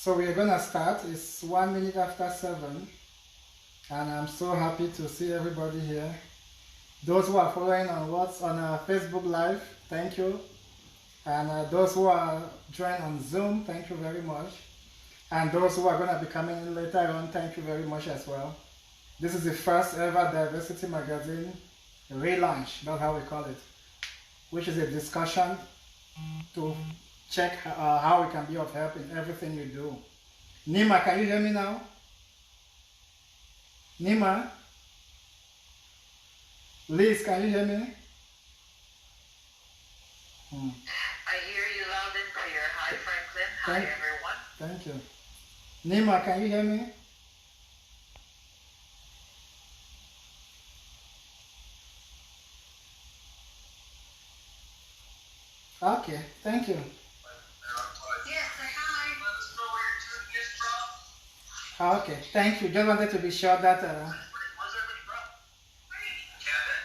So we're gonna start. It's 1 minute after 7, and I'm so happy to see everybody here. Those who are following on what's on Facebook Live, thank you. And those who are joining on Zoom, thank you very much. And those who are gonna be coming in later on, thank you very much as well. This is the first ever diversity magazine relaunch. That's how we call it, which is a discussion to check how we can be of help in everything you do. Nima, can you hear me now? Nima? Liz, can you hear me? I hear you loud and clear. Hi, Franklin. Hi, everyone. Thank you. Nima, can you hear me? Okay, thank you. Yes, say hi. Let us know where you're tuning in from. Okay, thank you. Just wanted to be sure that... Where's everybody from? Kevin.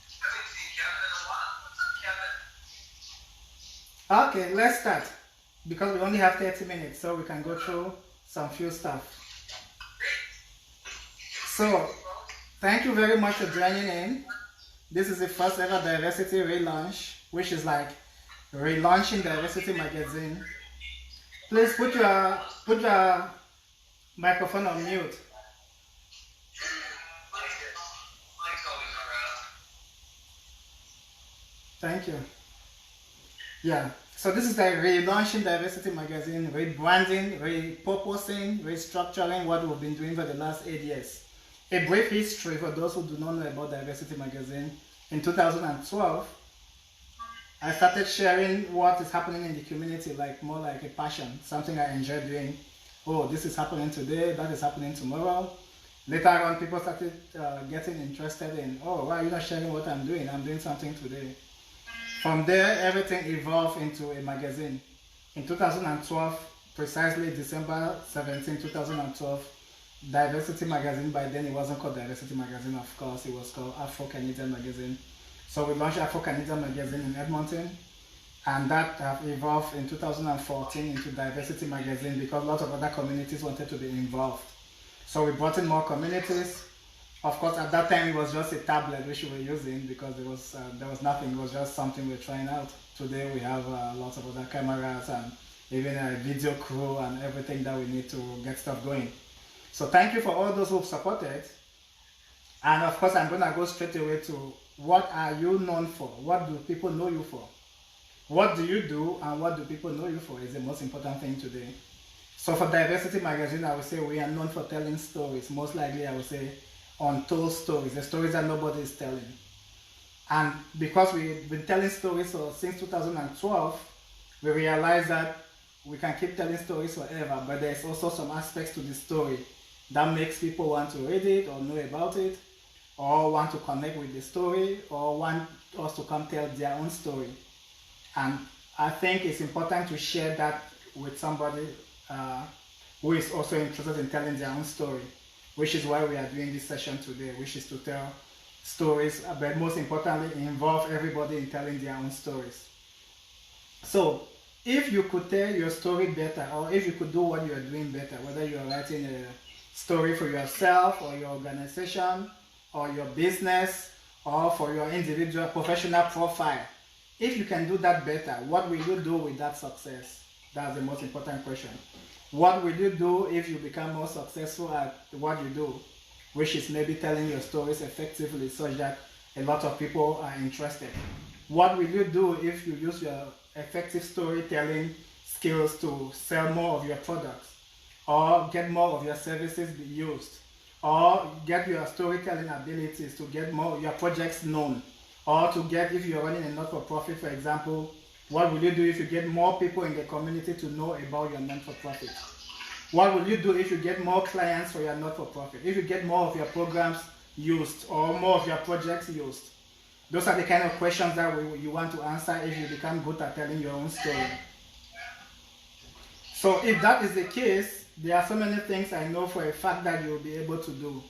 I haven't seen Kevin in a while. What's up, Kevin? Okay, let's start. Because we only have 30 minutes, so we can go through some few stuff. So, thank you very much for joining in. This is the first ever diversity relaunch, which is like relaunching diversity magazine. Please put your microphone on mute. Mike's always around. Thank you. Yeah, so this is like relaunching diversity magazine, rebranding, repurposing, restructuring what we've been doing for the last 8 years. A brief history for those who do not know about diversity magazine. In 2012, I started sharing what is happening in the community, like more like a passion, something I enjoy doing. Oh, this is happening today, that is happening tomorrow. Later on, people started getting interested in, oh, why are you not sharing what I'm doing? I'm doing something today. From there, everything evolved into a magazine. In 2012, precisely December 17, 2012, Diversity Magazine, by then it wasn't called Diversity Magazine, of course, it was called Afro-Canadian Magazine. So we launched Afro-Canadian Magazine in Edmonton, and that evolved in 2014 into Diversity Magazine because lots of other communities wanted to be involved. So we brought in more communities. Of course, at that time it was just a tablet which we were using because there was nothing, it was just something we were trying out. Today we have lots of other cameras and even a video crew and everything that we need to get stuff going. So thank you for all those who've supported. And of course, I'm going to go straight away to what are you known for? What do people know you for? What do you do and what do people know you for is the most important thing today. So for Diversity Magazine, I would say we are known for telling stories. Most likely, I would say untold stories, the stories that nobody is telling. And because we've been telling stories since 2012, we realized that we can keep telling stories forever, but there's also some aspects to the story that makes people want to read it or know about it, or want to connect with the story, or want us to come tell their own story. And I think it's important to share that with somebody who is also interested in telling their own story, which is why we are doing this session today, which is to tell stories, but most importantly, involve everybody in telling their own stories. So, if you could tell your story better, or if you could do what you are doing better, whether you are writing a story for yourself or your organization or your business or for your individual professional profile, if you can do that better, what will you do with that success? That's the most important question. What will you do if you become more successful at what you do, which is maybe telling your stories effectively such that a lot of people are interested? What will you do if you use your effective storytelling skills to sell more of your products, or get more of your services be used, or get your storytelling abilities to get more of your projects known, or to get, if you're running a not-for-profit, for example, what will you do if you get more people in the community to know about your non-for-profit? What will you do if you get more clients for your not-for-profit? If you get more of your programs used or more of your projects used? Those are the kind of questions that you want to answer if you become good at telling your own story. So if that is the case, there are so many things I know for a fact that you'll be able to do.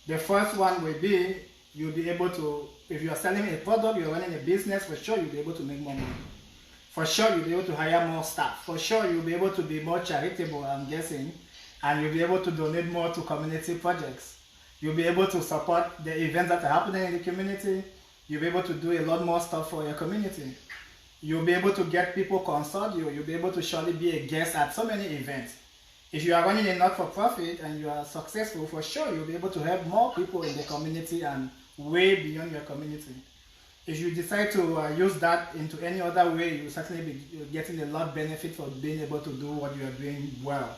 The first one will be, you'll be able to, if you're selling a product, you're running a business, for sure you'll be able to make more money. For sure, you'll be able to hire more staff. For sure, you'll be able to be more charitable, I'm guessing, and you'll be able to donate more to community projects. You'll be able to support the events that are happening in the community. You'll be able to do a lot more stuff for your community. You'll be able to get people consult you. You'll be able to surely be a guest at so many events. If you are running a not-for-profit and you are successful, for sure you'll be able to help more people in the community and way beyond your community. If you decide to use that into any other way, you'll certainly be getting a lot of benefit for being able to do what you are doing well.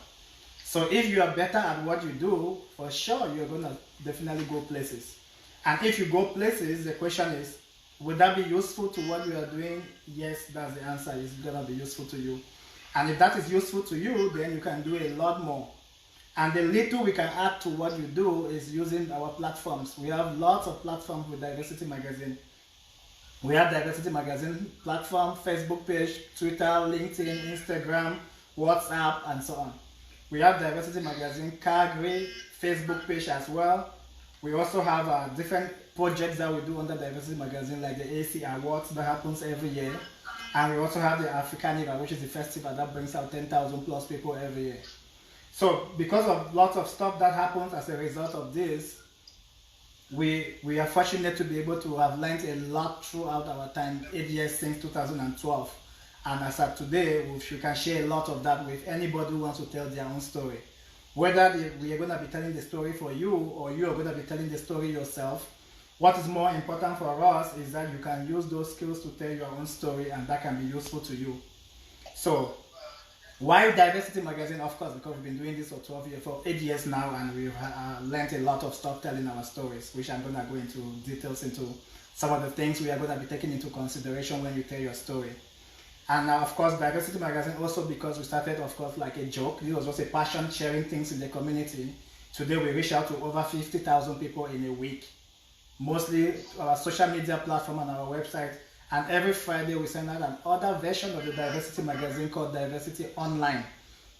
So if you are better at what you do, for sure you're going to definitely go places. And if you go places, the question is, would that be useful to what you are doing? Yes, that's the answer. It's going to be useful to you. And if that is useful to you, then you can do a lot more. And the little we can add to what you do is using our platforms. We have lots of platforms with Diversity Magazine. We have Diversity Magazine platform, Facebook page, Twitter, LinkedIn, Instagram, WhatsApp, and so on. We have Diversity Magazine Calgary Facebook page as well. We also have different projects that we do under Diversity Magazine, like the AC Awards that happens every year. And we also have the Africanival, which is the festival that brings out 10,000 plus people every year. So because of lots of stuff that happens as a result of this, we are fortunate to be able to have learned a lot throughout our time, 8 years since 2012. And as of today, we can share a lot of that with anybody who wants to tell their own story. Whether we are going to be telling the story for you or you are going to be telling the story yourself, what is more important for us is that you can use those skills to tell your own story, and that can be useful to you. So, why Diversity Magazine? Of course, because we've been doing this for 8 years now, and we've learned a lot of stuff telling our stories, which I'm going to go into details into some of the things we are going to be taking into consideration when you tell your story. And now, of course, Diversity Magazine also because we started, of course, like a joke. This was just a passion, sharing things in the community. Today, we reach out to over 50,000 people in a week. Mostly our social media platform and our website, and every Friday we send out another version of the Diversity Magazine called Diversity Online.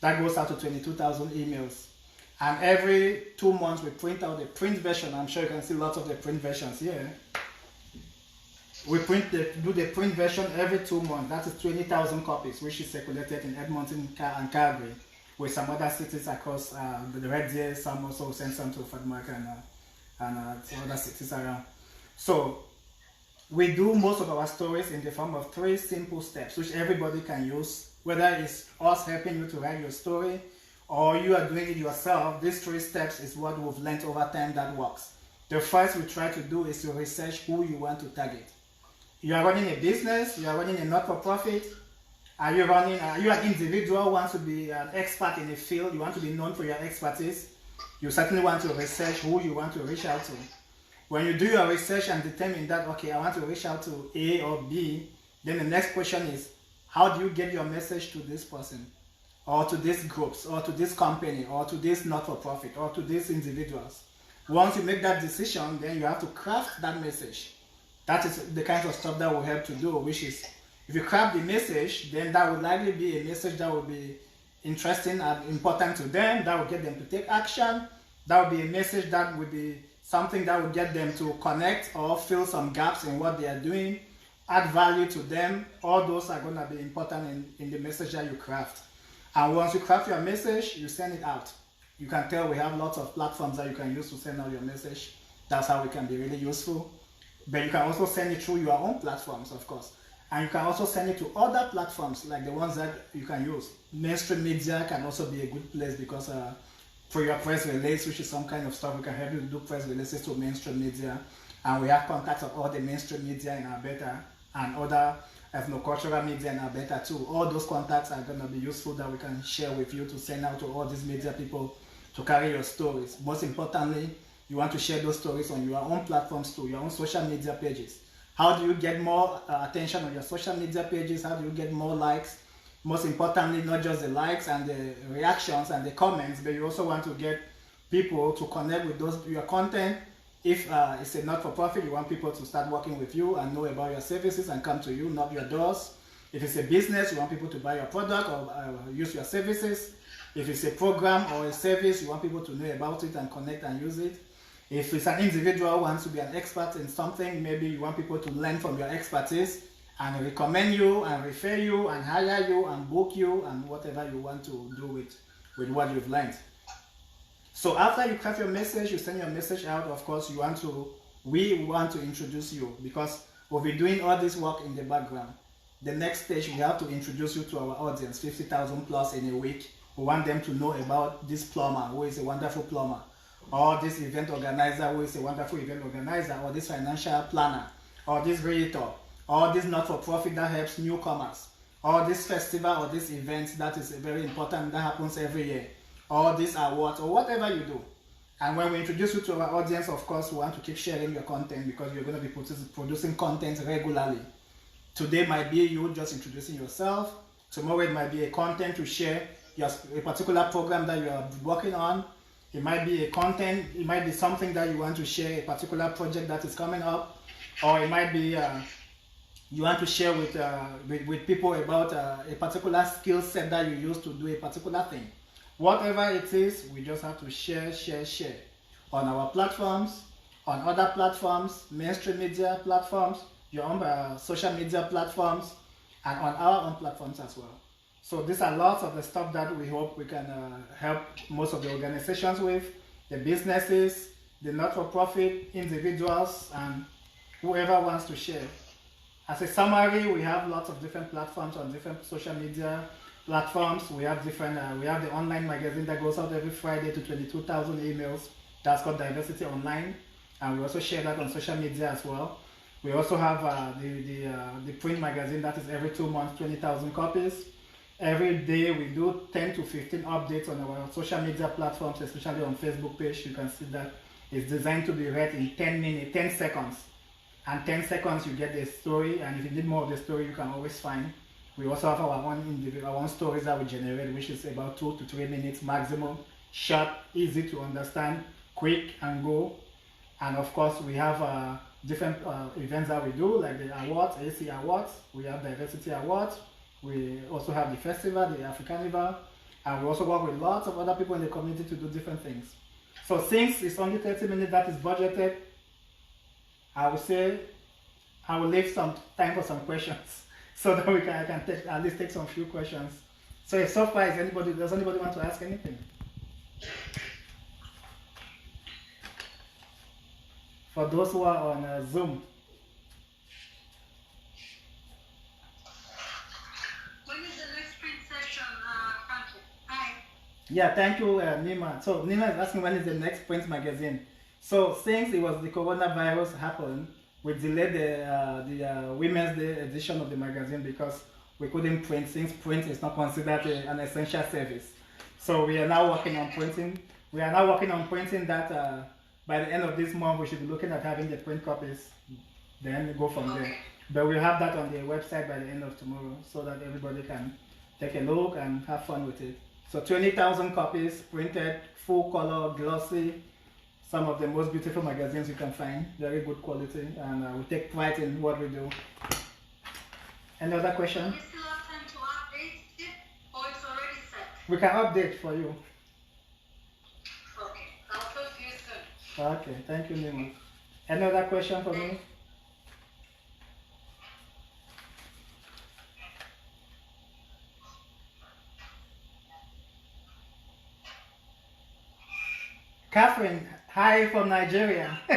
That goes out to 22,000 emails. And every 2 months we print out the print version. I'm sure you can see lots of the print versions here. We do the print version every 2 months. That is 20,000 copies, which is circulated in Edmonton and Calgary, with some other cities across the Red Deer. Some also send some to Fadmark and other cities around. So we do most of our stories in the form of 3 simple steps, which everybody can use, whether it's us helping you to write your story or you are doing it yourself. These 3 steps is what we've learned over time that works. The first we try to do is to research who you want to target. You are running a business, you are running a not-for-profit, are you an individual who wants to be an expert in a field, you want to be known for your expertise. You certainly want to research who you want to reach out to. When you do your research and determine that, okay, I want to reach out to A or B, then the next question is, how do you get your message to this person, or to these groups, or to this company, or to this not-for-profit, or to these individuals? Once you make that decision, then you have to craft that message. That is the kind of stuff that will help to do, which is, if you craft the message, then that would likely be a message that will be interesting and important to them, that will get them to take action. That will be a message that would be something that would get them to connect or fill some gaps in what they are doing, add value to them. All those are going to be important in the message that you craft. And once you craft your message, you send it out. You can tell we have lots of platforms that you can use to send out your message. That's how it can be really useful. But you can also send it through your own platforms, of course. And you can also send it to other platforms, like the ones that you can use. Mainstream media can also be a good place because for your press release, which is some kind of stuff, we can help you do press releases to mainstream media. And we have contacts of all the mainstream media in Alberta and other ethnocultural media in Alberta too. All those contacts are going to be useful that we can share with you to send out to all these media people to carry your stories. Most importantly, you want to share those stories on your own platforms too, your own social media pages. How do you get more attention on your social media pages? How do you get more likes? Most importantly, not just the likes and the reactions and the comments, but you also want to get people to connect with your content. If it's a not-for-profit, you want people to start working with you and know about your services and come to you, knock your doors. If it's a business, you want people to buy your product or use your services. If it's a program or a service, you want people to know about it and connect and use it. If it's an individual who wants to be an expert in something, maybe you want people to learn from your expertise and recommend you and refer you and hire you and book you and whatever you want to do with what you've learned. So after you craft your message, you send your message out. Of course, we want to introduce you, because we'll be doing all this work in the background. The next stage, we have to introduce you to our audience, 50,000 plus in a week. We want them to know about this plumber who is a wonderful plumber, or this event organizer who is a wonderful event organizer, or this financial planner, or this realtor, or this not-for-profit that helps newcomers, or this festival or this event that is very important that happens every year, or this award, or whatever you do. And when we introduce you to our audience, of course, we want to keep sharing your content, because you're going to be producing content regularly. Today might be you just introducing yourself. Tomorrow it might be a content to share a particular program that you are working on. It might be a content, it might be something that you want to share, a particular project that is coming up, or it might be you want to share with people about a particular skill set that you use to do a particular thing. Whatever it is, we just have to share on our platforms, on other platforms, mainstream media platforms, your own social media platforms, and on our own platforms as well. So these are lots of the stuff that we hope we can help most of the organizations with, the businesses, the not-for-profit, individuals, and whoever wants to share. As a summary, we have lots of different platforms on different social media platforms. We have we have the online magazine that goes out every Friday to 22,000 emails. That's called Diversity Online, and we also share that on social media as well. We also have the print magazine that is every 2 months, 20,000 copies. Every day we do 10 to 15 updates on our social media platforms, especially on Facebook page. You can see that it's designed to be read in 10 seconds. And 10 seconds you get the story, and if you need more of the story, you can always find. We also have our own stories that we generate, which is about 2 to 3 minutes maximum, short, easy to understand, quick and go. And of course, we have different events that we do, like the awards, AC Awards. We have Diversity Awards. We also have the festival, the Africanival, and we also work with lots of other people in the community to do different things. So since it's only 30 minutes that is budgeted, I would say I will leave some time for some questions so that I can at least take some few questions. So so far, does anybody want to ask anything? For those who are on Zoom. When is the next print session, Frankie? Hi. Yeah, thank you, Nima. So Nima is asking when is the next print magazine. So since it was the coronavirus happened, we delayed the Women's Day edition of the magazine because we couldn't print, since print is not considered an essential service. So we are now working on printing. We are now working on printing that by the end of this month we should be looking at having the print copies. Then we go from there. But we'll have that on the website by the end of tomorrow so that everybody can take a look and have fun with it. So 20,000 copies printed, full color, glossy. Some of the most beautiful magazines you can find, very good quality, and we take pride in what we do. Any other question? Do we still have time to update it, or it's already set? We can update for you. Okay, I'll talk to you soon. Okay, thank you, Nima. Any other question for me? Catherine, hi from Nigeria. Hi,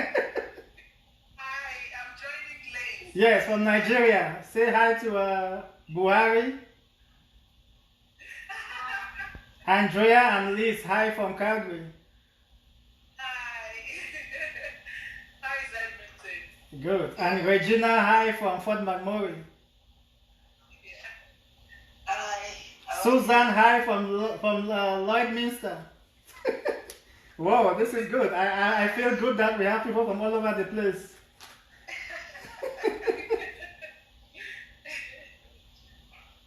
I'm joining late. Yes, from Nigeria. Say hi to Buhari. Andrea and Liz, hi from Calgary. Hi. Hi, Edmonton. Good. And Regina, hi from Fort MacMurray. Yeah. Hi. Susan, hi from Lloydminster. Wow, this is good. I feel good that we have people from all over the place.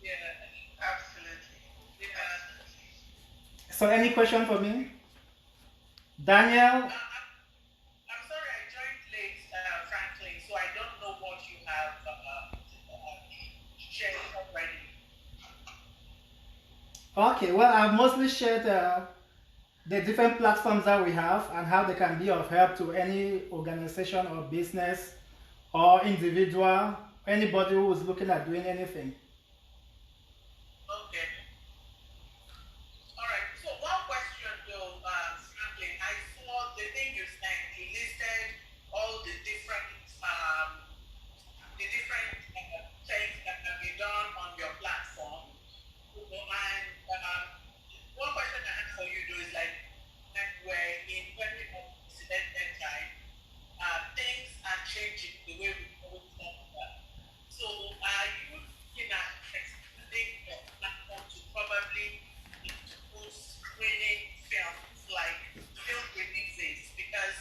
Yeah, absolutely. Yeah. So any question for me? Daniel? I'm sorry I joined late, Franklin, so I don't know what you have shared already. Okay, well, I've mostly shared the different platforms that we have and how they can be of help to any organization or business or individual anybody who is looking at doing anything. Okay. All right. So one question though, Franklin, I saw the thing you sent. You listed all the different things that can be done on your platform. And one question I have for you though is like, where in very unprecedented time, things are changing the way we always talk about. So are you looking at expanding your platform to probably include screening films like film releases? Because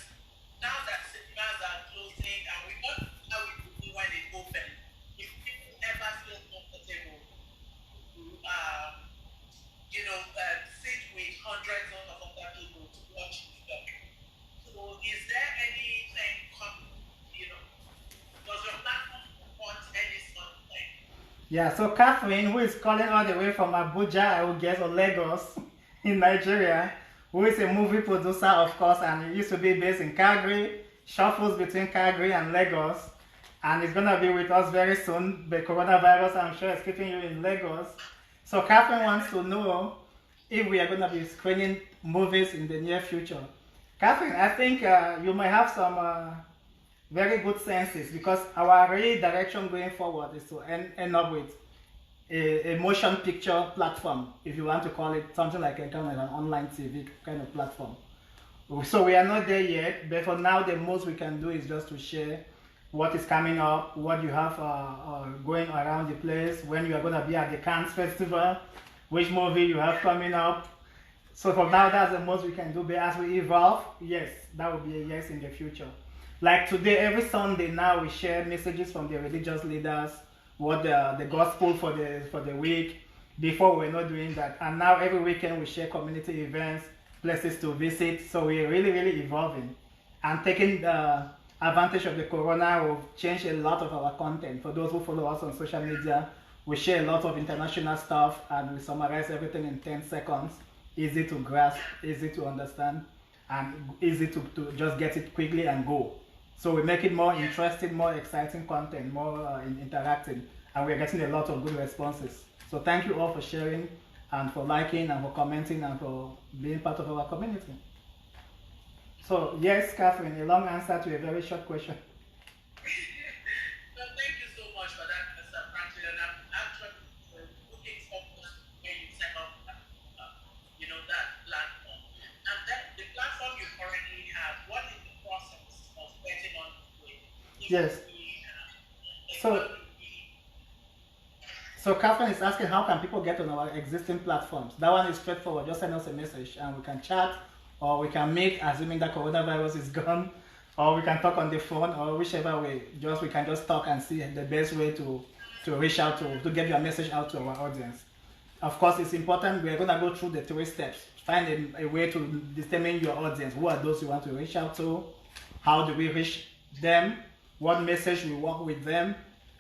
now that cinemas are closing and we don't know how it will be when it opens, if people ever feel comfortable to sit with hundreds of other people to watch the film. So is there anything does your platform support any sort of thing? Yeah, so Catherine, who is calling all the way from Abuja, I would guess, or Lagos, in Nigeria, who is a movie producer, of course, and he used to be based in Calgary, shuffles between Calgary and Lagos, and he's going to be with us very soon. The coronavirus, I'm sure, is keeping you in Lagos. So Catherine wants to know if we are going to be screening movies in the near future. Catherine, I think you may have some very good senses, because our real direction going forward is to end up with a motion picture platform, if you want to call it something like a kind of an online TV kind of platform. So we are not there yet, but for now the most we can do is just to share what is coming up, what you have going around the place, when you are going to be at the Cannes Festival, which movie you have coming up. So for now, that's the most we can do. But as we evolve, yes, that will be a yes in the future. Like today, every Sunday now, we share messages from the religious leaders, what the gospel for the week. Before we were not doing that, and now every weekend we share community events, places to visit. So we're really, really evolving and taking advantage of the corona. We've changed a lot of our content. For those who follow us on social media, we share a lot of international stuff and we summarize everything in 10 seconds. Easy to grasp, easy to understand, and easy to just get it quickly and go. So we make it more interesting, more exciting content, more interactive, and we're getting a lot of good responses. So thank you all for sharing and for liking and for commenting and for being part of our community. So yes, Catherine, a long answer to a very short question. No, thank you so much for that, Mr. Franklin. And I'm actually looking forward to when you set up, that platform. And then the platform you currently have, what is the process of getting on with? Yes. So Catherine is asking, how can people get on our existing platforms? That one is straightforward. Just send us a message and we can chat, or we can meet, assuming that coronavirus is gone, or we can talk on the phone, or whichever way. We can just talk and see the best way to reach out to get your message out to our audience. Of course, it's important. We are going to go through the 3 steps. Find a way to determine your audience. Who are those you want to reach out to? How do we reach them? What message we work with them?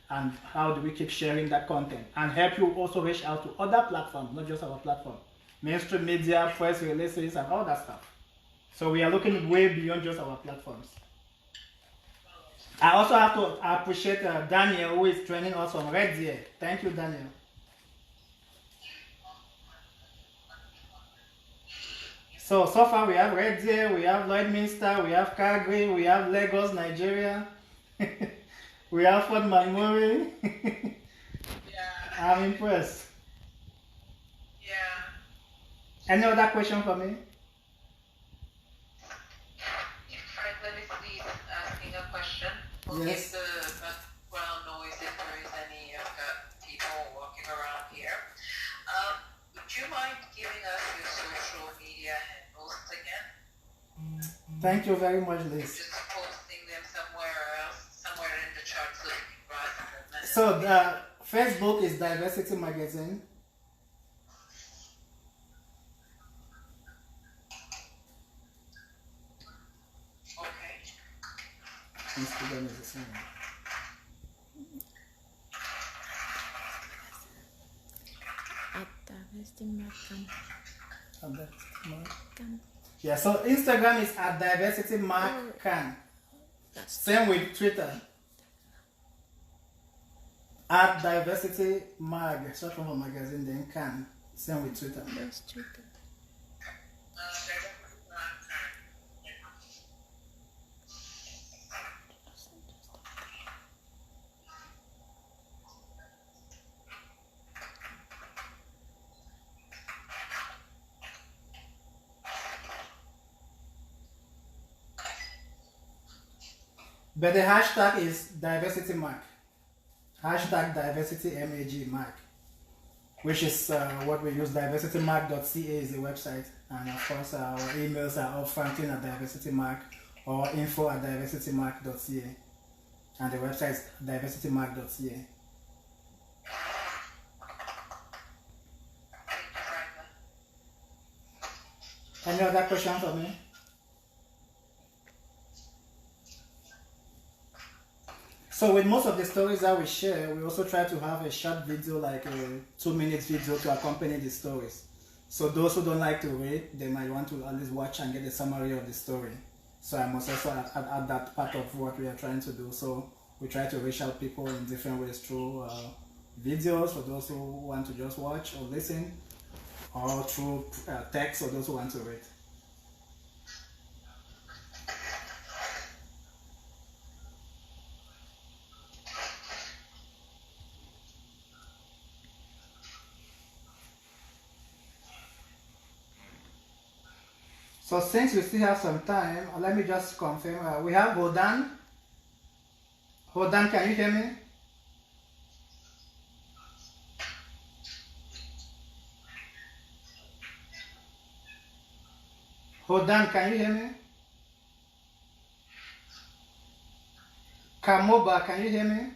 And how do we keep sharing that content? And help you also reach out to other platforms, not just our platform. Mainstream media, press releases, and all that stuff. So we are looking way beyond just our platforms. I also have to appreciate Daniel, who is training us on Red Deer. Thank you, Daniel. So far we have Red Deer, we have Lloydminster, we have Calgary, we have Lagos, Nigeria. We have Fort MacMurray. Yeah. I'm impressed. Yeah. Any other question for me? Franklin is please asking a question. Yes. If the background noise, if there is any people walking around here. Would you mind giving us your social media handles again? Thank you very much, Liz. Just posting them somewhere else, somewhere in the chart so we can grasp them. So the Facebook is Diversity Magazine. Okay. Instagram is the same. Yeah, so Instagram is at Diversity Mark Can. Same with Twitter. At Diversity Mag, search for magazine, then can. Same with Twitter. That's Twitter. But the hashtag is Diversity Mag. Hashtag Diversity MAG Mag, which is what we use. DiversityMag.ca is the website, and of course our emails are all franklin@diversitymag or info@diversitymag.ca, and the website is diversitymag.ca. Any other question for me? So with most of the stories that we share, we also try to have a short video, like a 2-minute video to accompany the stories. So those who don't like to read, they might want to at least watch and get a summary of the story. So I must also add that part of what we are trying to do. So we try to reach out people in different ways through videos for those who want to just watch or listen, or through text for those who want to read. So since we still have some time, let me just confirm. We have Hodan. Hodan, can you hear me? Hodan, can you hear me? Kamoba, can you hear me?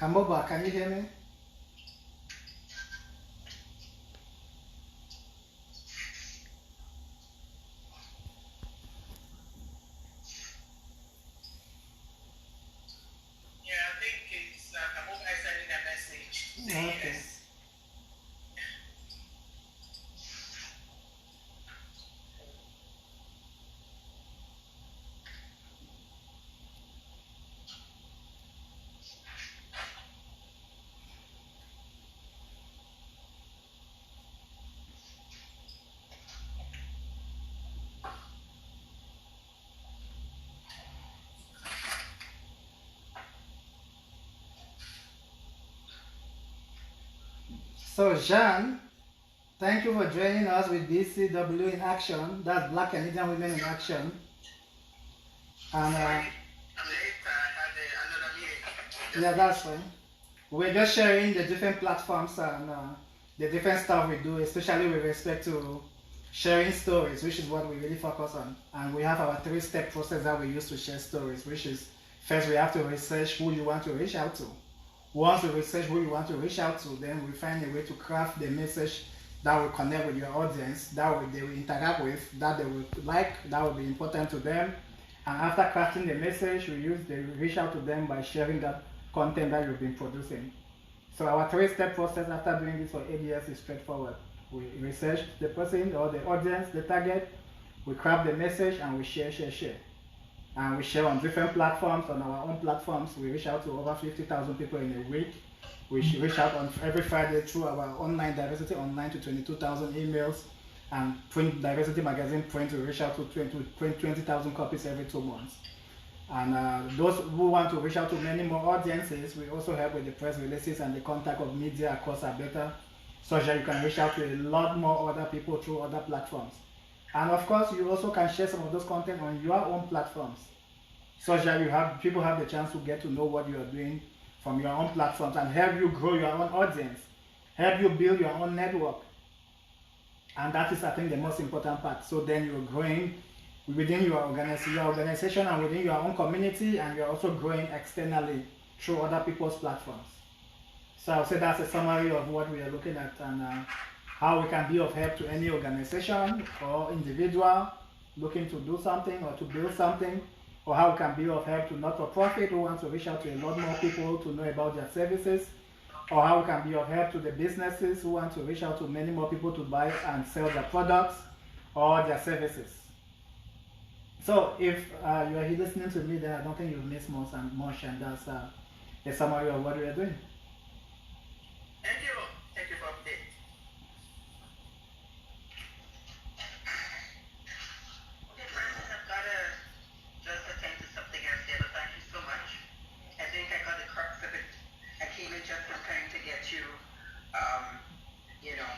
Kamoba, can you hear me? Yeah, I think it's Kabuka is sending a message. Okay. Yes. So Jean, thank you for joining us with BCW in Action. That's Black Canadian Women in Action. And I'm late. I had another meeting. yeah, that's fine. We're just sharing the different platforms and the different stuff we do, especially with respect to sharing stories, which is what we really focus on. And we have our 3-step process that we use to share stories, which is first we have to research who you want to reach out to. Once we research who you want to reach out to, then we find a way to craft the message that will connect with your audience, that they will interact with, that they will like, that will be important to them. And after crafting the message, we reach out to them by sharing that content that you've been producing. So our 3-step process after doing this for 8 years is straightforward. We research the person or the audience, the target, we craft the message, and we share. And we share on different platforms. On our own platforms, we reach out to over 50,000 people in a week. We reach out on every Friday through our online Diversity Online to 22,000 emails, and print Diversity Magazine print, we reach out to 20,000 copies every 2 months. And those who want to reach out to many more audiences, we also help with the press releases and the contact of media across Alberta, so that you can reach out to a lot more other people through other platforms. And of course, you also can share some of those content on your own platforms, so that people have the chance to get to know what you are doing from your own platforms and help you grow your own audience, help you build your own network. And that is, I think, the most important part. So then you're growing within your organization and within your own community, and you're also growing externally through other people's platforms. So I'll say that's a summary of what we are looking at, and how we can be of help to any organization or individual looking to do something or to build something, or how we can be of help to not-for-profit who want to reach out to a lot more people to know about their services, or how we can be of help to the businesses who want to reach out to many more people to buy and sell their products, or their services. So if you are here listening to me, then I don't think you'll miss much, and that's a summary of what we are doing. Thank you. Thank you for update. Okay, Francis, I've got to just attend to something else there, but thank you so much. I think I got the crux of it. I came in just in time to get you, you know,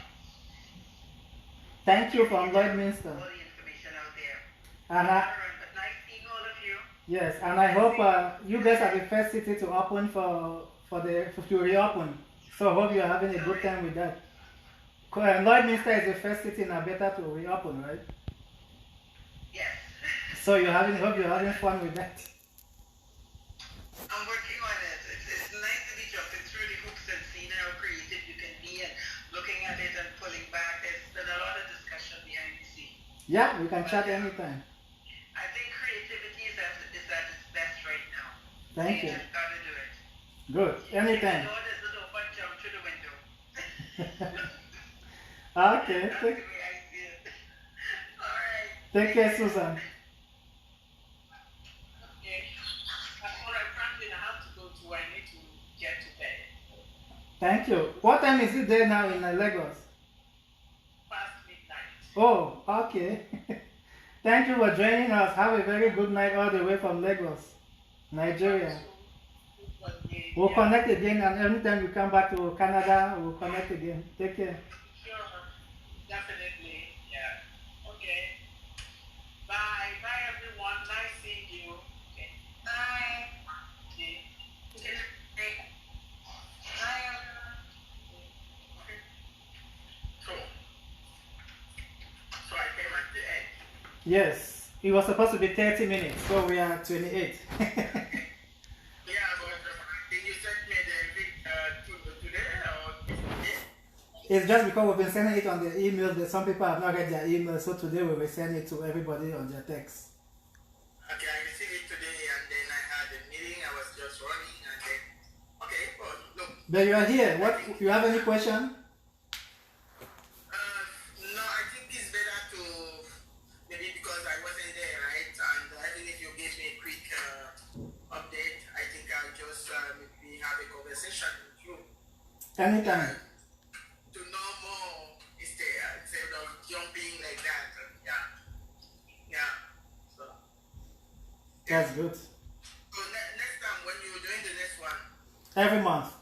Thank you from Lloydminster. all the information out there. And But nice seeing all of you. yes, and I hope you guys are the first city to open to reopen. So I hope you are having a good time with that. Lloydminster is the first city in Alberta to reopen, right? Yes. So hope you're having fun with that. I'm working on it. It's nice to be jumping through the hoops and seeing how creative you can be and looking at it and pulling back. There's a lot of discussion behind the scenes. Yeah, we can chat anytime. I think creativity is at its best right now. Thank you. Just gotta do it. Good. Anytime. The door doesn't open, jump through the window. Okay. That's the way I see it. Alright. Take care, Susan. Okay. Alright, Franklin, I have to go to where I need to get to bed. Thank you. What time is it there now in Lagos? Past midnight. Oh, okay. Thank you for joining us. Have a very good night all the way from Lagos, Nigeria. We'll connect again, and anytime you come back to Canada, we'll connect again. Take care. Sure, definitely, yeah. Okay. Bye, bye everyone. Nice seeing you. Okay. Bye. Okay. Good night. Bye, everyone. Okay. Cool. So I came at the end. Yes, it was supposed to be 30 minutes, so we are 28. Yeah, but did you send me the today or today? It's just because we've been sending it on the email that some people have not read their email, so today we will send it to everybody on their text. Okay, I received it today and then I had a meeting. I was just running and then okay, well look. But you are here. What? You have any question? No, I think it's better to maybe because I wasn't there, right? And I think if you give me a quick update, I think I'll just maybe have a conversation with you Anytime. to know more instead of jumping like that. Yeah, yeah. So That's good. next time when you're doing the next one, Every month.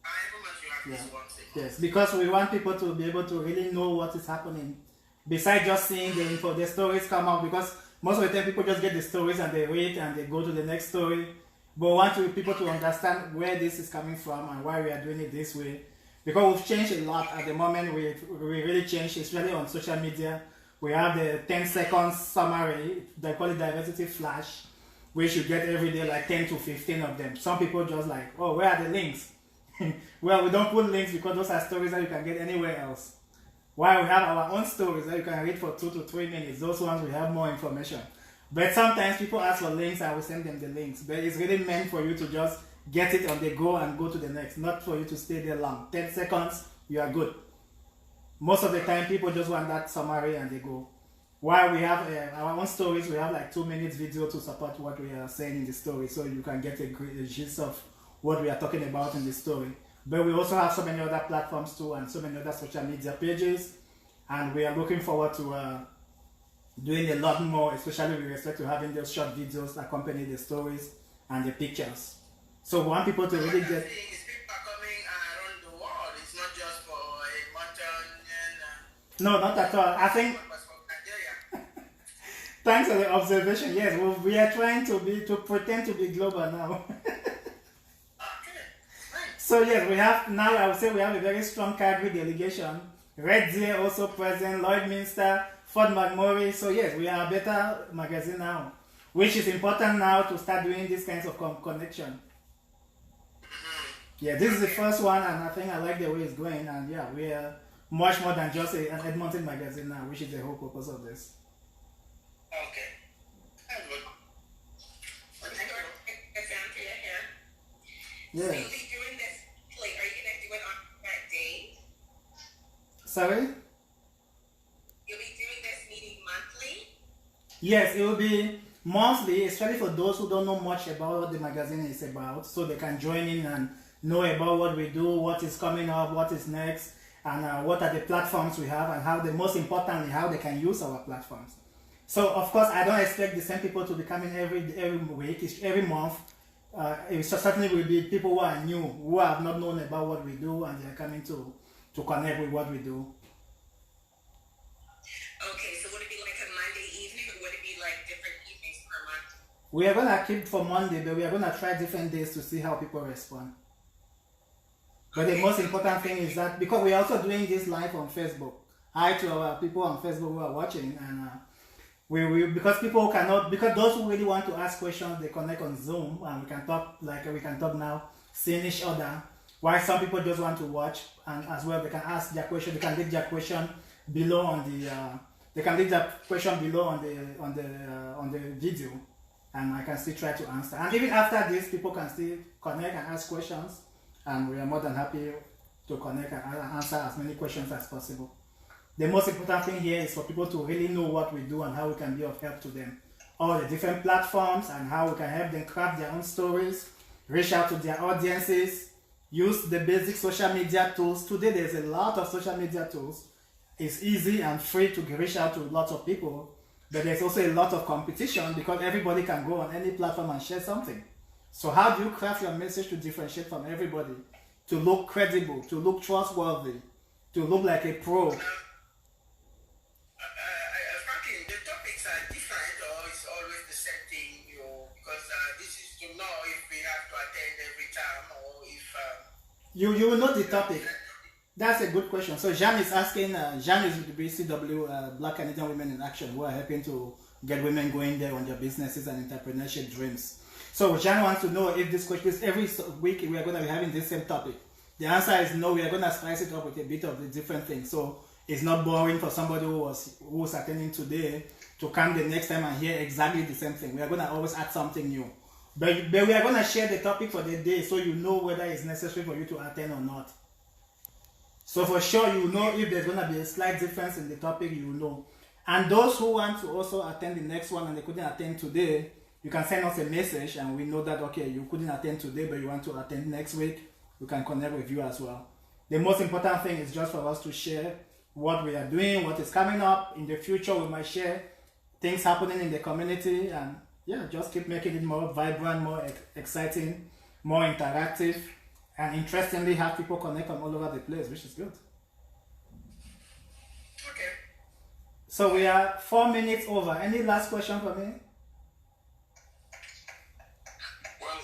every month you have this one. Yes, because we want people to be able to really know what is happening. Besides just seeing the info, the stories come out, because most of the time people just get the stories and they read and they go to the next story. But we want people to understand where this is coming from and why we are doing it this way. Because we've changed a lot at the moment. We really changed, especially on social media. We have the 10-second summary, they call it diversity flash, which you get every day, like 10 to 15 of them. Some people just like, oh, where are the links? Well, we don't put links because those are stories that you can get anywhere else. While we have our own stories that you can read for 2 to 3 minutes, those ones we have more information. But sometimes people ask for links and we send them the links. But it's really meant for you to just get it on the go and go to the next, not for you to stay there long. 10 seconds, you are good. Most of the time, people just want that summary and they go. While we have our own stories, we have like 2 minutes video to support what we are saying in the story, so you can get a gist of what we are talking about in the story. But we also have so many other platforms too, and so many other social media pages, and we are looking forward to doing a lot more, especially with respect to having those short videos accompany the stories and the pictures. So we want people to really get. People are coming around the world. It's not just for Edmonton. No, not at all. I think. Thanks for the observation. Yes, we are trying to pretend to be global now. So yes, we have now. I would say we have a very strong Calgary delegation. Red Deer also present, Lloydminster, Fort MacMurray. So yes, we are a better magazine now, which is important now to start doing these kinds of connection. Yeah, this is the first one, and I think I like the way it's going. And yeah, we are much more than just an Edmonton magazine now, which is the whole purpose of this. Okay. That's good. Well, thank you. It's down to your hand. Yes. So you'll be doing this, like, are you going to do it on that day? Sorry? You'll be doing Yes, it will be monthly, especially for those who don't know much about what the magazine is about, so they can join in and know about what we do, what is coming up, what is next, and what are the platforms we have, and how most importantly, how they can use our platforms. So, of course, I don't expect the same people to be coming every week, every month. It certainly will be people who are new, who have not known about what we do, and they are coming to connect with what we do. Okay, so would it be like a Monday evening, or would it be like different evenings per month? We are gonna keep for Monday, but we are gonna try different days to see how people respond. But the most important thing is that because we are also doing this live on Facebook. Hi to our people on Facebook who are watching, and because people cannot, because those who really want to ask questions, they connect on Zoom and we can talk like we can talk now, seeing each other. While some people just want to watch, and as well they can ask their question, they can leave their question below on the on the video, and I can still try to answer. And even after this, people can still connect and ask questions, and we are more than happy to connect and answer as many questions as possible. The most important thing here is for people to really know what we do and how we can be of help to them. All the different platforms and how we can help them craft their own stories, reach out to their audiences, use the basic social media tools. Today there's a lot of social media tools. It's easy and free to reach out to lots of people, but there's also a lot of competition because everybody can go on any platform and share something. So how do you craft your message to differentiate from everybody, to look credible, to look trustworthy, to look like a pro? Franklin, the topics are different, or it's always the same thing, because this is to know if we have to attend every time, or if... You will know the topic. That's a good question. So Jean is asking, Jean is with the BCW, Black Canadian Women in Action, who are helping to get women going there on their businesses and entrepreneurship dreams. So Jean wants to know if this question is every week we are going to be having this same topic. The answer is no, we are going to spice it up with a bit of the different things. So it's not boring for somebody who was attending today to come the next time and hear exactly the same thing. We are going to always add something new. But we are going to share the topic for the day so you know whether it's necessary for you to attend or not. So for sure, you know if there's going to be a slight difference in the topic, you know. And those who want to also attend the next one and they couldn't attend today, you can send us a message and we know that, okay, you couldn't attend today, but you want to attend next week, we can connect with you as well. The most important thing is just for us to share what we are doing, what is coming up. In the future, we might share things happening in the community, and yeah, just keep making it more vibrant, more exciting, more interactive, and interestingly have people connect from all over the place, which is good. Okay. So we are 4 minutes over. Any last question for me? Well,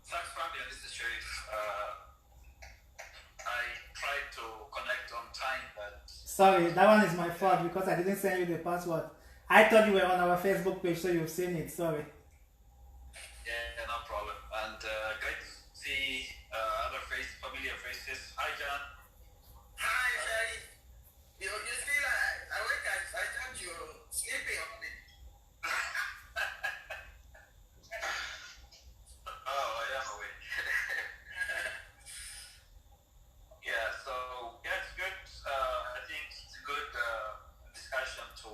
thanks, Fabian. This is Sharif. I tried to connect on time, but... Sorry, that one is my fault because I didn't send you the password. I thought you were on our Facebook page, so you've seen it. Sorry. Yeah, no problem. And great to see other familiar faces. Hi, John. Hi, Sharif. You still, I wake up, I thought you were sleeping on it. Oh, I am awake. Yeah, so yeah, it's good. I think it's a good discussion to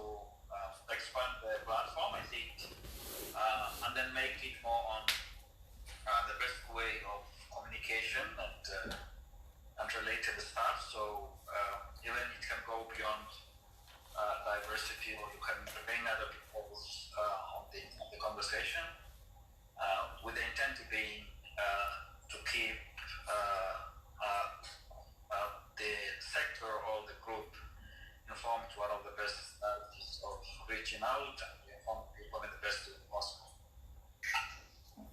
expand the platform, I think, and then make it more on the best way of communication and related stuff. So even it can go beyond diversity, or you can bring other people on the conversation, with the intent being to keep the sector or the group informed to one of the best strategies of reaching out and inform people in the best way possible.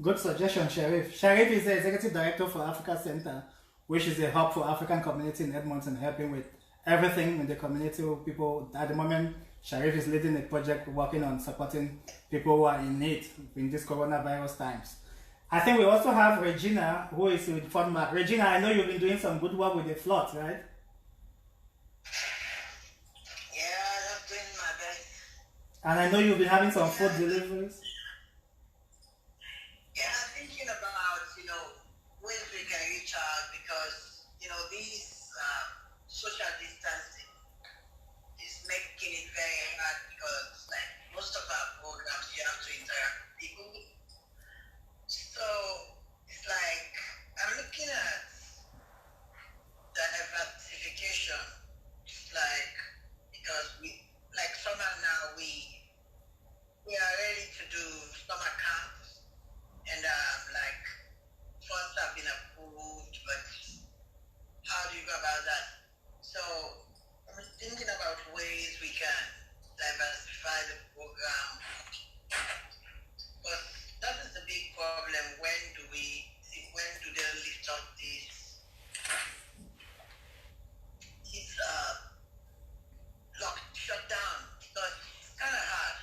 Good suggestion, Sharif. Sharif is the Executive Director for Africa Center, which is a hub for African community in Edmonton, helping with everything in the community. People, at the moment, Sharif is leading a project working on supporting people who are in need in these coronavirus times. I think we also have Regina, who is with FundMark. Regina, I know you've been doing some good work with the floods, right? Yeah, I'm doing my best. And I know you've been having some food deliveries. Yeah, I'm thinking about, ways we can reach out because, these social distancing is making it very hard because, like, most of our problem. When do they lift up this shut down? Because it's kind of hard.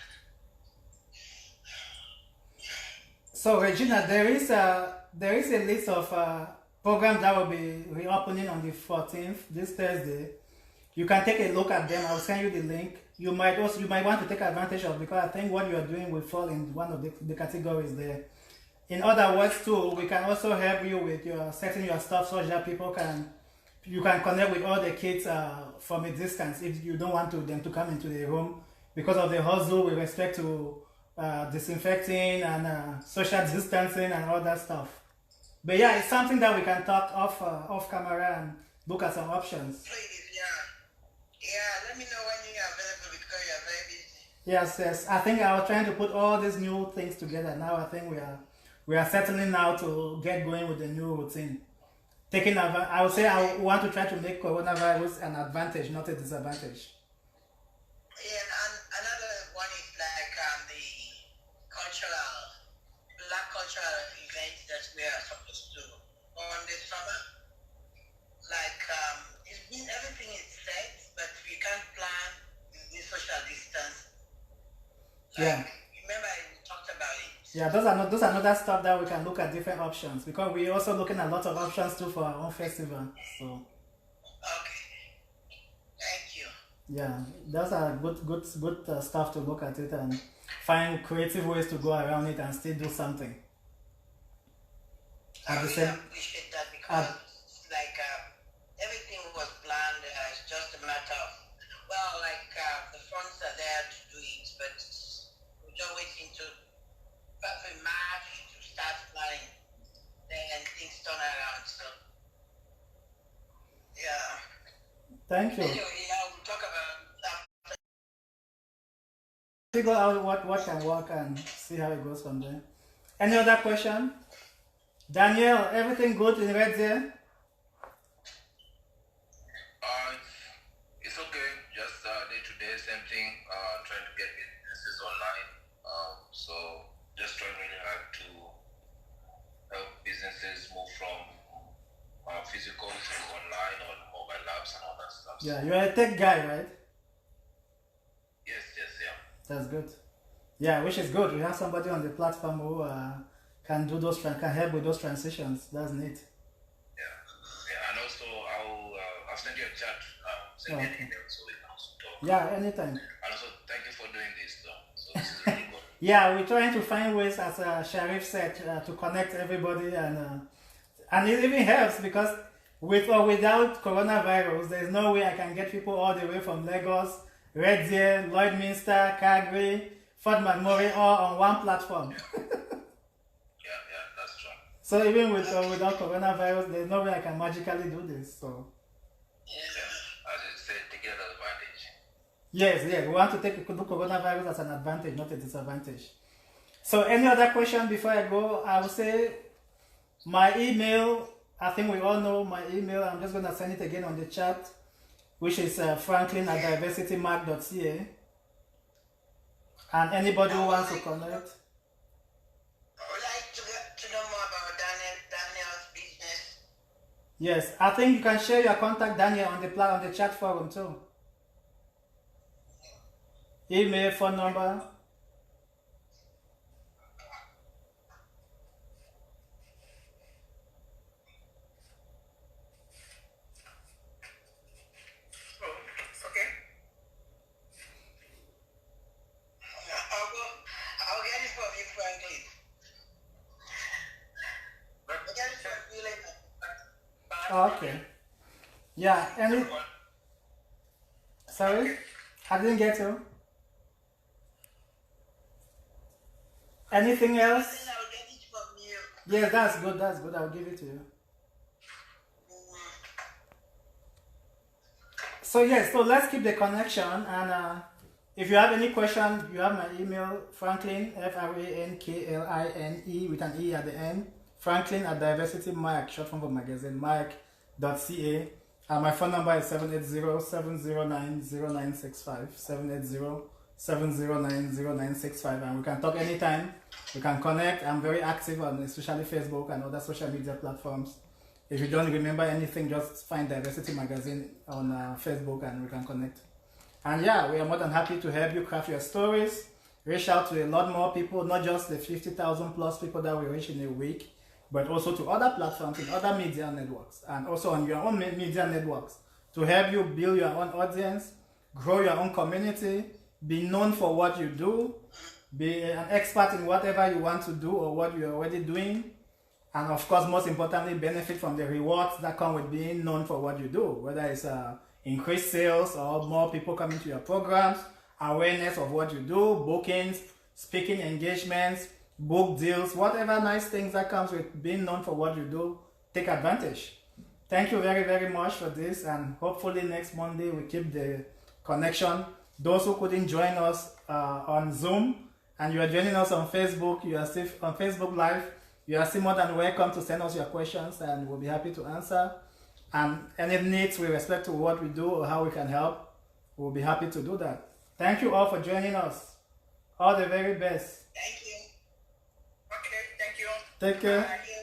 So Regina, there is a list of programs that will be reopening on the 14th, this Thursday. You can take a look at them. I'll send you the link. You might want to take advantage of, because I think what you are doing will fall in one of the categories there. In other words, too, we can also help you with your setting your stuff so that you can connect with all the kids from a distance if you don't want them to come into the room because of the hustle with respect to disinfecting and social distancing and all that stuff. But yeah, it's something that we can talk off camera and look at some options. Please, yeah, let me know when you're available because you're very busy. Yes. I think I was trying to put all these new things together. Now I think we are settling now to get going with the new routine. I would say I want to try to make coronavirus an advantage, not a disadvantage. Yeah, and another one is like the black cultural events that we are supposed to go on this summer. Like everything is set, but we can't plan the social distance. Like, remember we talked about it. Yeah, those are another stuff that we can look at different options, because we're also looking at a lot of options too for our own festival. So. Okay. Thank you. Yeah, those are good stuff to look at it and find creative ways to go around it and still do something. I really appreciate that because everything was planned. It's just a matter of the funds are there to do it, but we're just waiting to March to start planning. Then things turn around. So yeah. Thank you. Anyway, we'll talk about that. Figure out what can work and see how it goes from there. Any other question? Daniel, everything good in Red Deer? It's okay. Just day to day, same thing. Trying to get businesses online. So just trying really hard to help businesses move from physical to online or mobile apps and all that stuff. Yeah, you're a tech guy, right? Yes, yeah. That's good. Yeah, which is good. We have somebody on the platform who can help with those transitions. That's neat. Yeah, and also I'll send you a chat. Send me an email so we can also talk. Yeah, anytime. And also thank you for doing this though. So this is really good. Yeah, we're trying to find ways, as Sharif said, to connect everybody, and it even helps because with or without coronavirus, there's no way I can get people all the way from Lagos, Red Deer, Lloydminster, Calgary, Fort MacMurray, all on one platform. Yeah, that's true. So even with or without coronavirus, there's no way I can magically do this. So. Yeah, as you said, take it as an advantage. Yes, we want to take coronavirus as an advantage, not a disadvantage. So any other question before I go? I will say my email, I think we all know my email. I'm just going to send it again on the chat, which is franklin@diversitymark.ca. And anybody who wants to connect. I would like to know more about Daniel's business. Yes, I think you can share your contact, Daniel, on the chat forum too. Email, phone number. Okay. I'll get it from you, Franklin. I'll get it from you later. Okay. Yeah, sorry? I didn't get you. Anything else? I'll get it from you. Yes, that's good. I'll give it to you. So yes, so let's keep the connection, and if you have any question, you have my email, Franklin, FRANKLINE with an E at the end, Franklin@diversitymark, short form for magazine, mark.ca, and my phone number is 780-709-0965, 7090965, and we can talk anytime. We can connect. I'm very active on especially Facebook and other social media platforms. If you don't remember anything, just find Diversity Magazine on Facebook and we can connect. And yeah, we are more than happy to help you craft your stories. Reach out to a lot more people, not just the 50,000 plus people that we reach in a week, but also to other platforms and other media networks, and also on your own media networks to help you build your own audience, grow your own community, be known for what you do, be an expert in whatever you want to do or what you're already doing, and of course, most importantly, benefit from the rewards that come with being known for what you do, whether it's increased sales or more people coming to your programs, awareness of what you do, bookings, speaking engagements, book deals, whatever nice things that comes with being known for what you do, take advantage. Thank you very, very much for this, and hopefully next Monday we keep the connection. Those who couldn't join us on Zoom and you are joining us on Facebook, you are still on Facebook Live, you are still more than welcome to send us your questions and we'll be happy to answer. And any needs with respect to what we do or how we can help, we'll be happy to do that. Thank you all for joining us. All the very best. Thank you. Okay, thank you. Take care. Bye.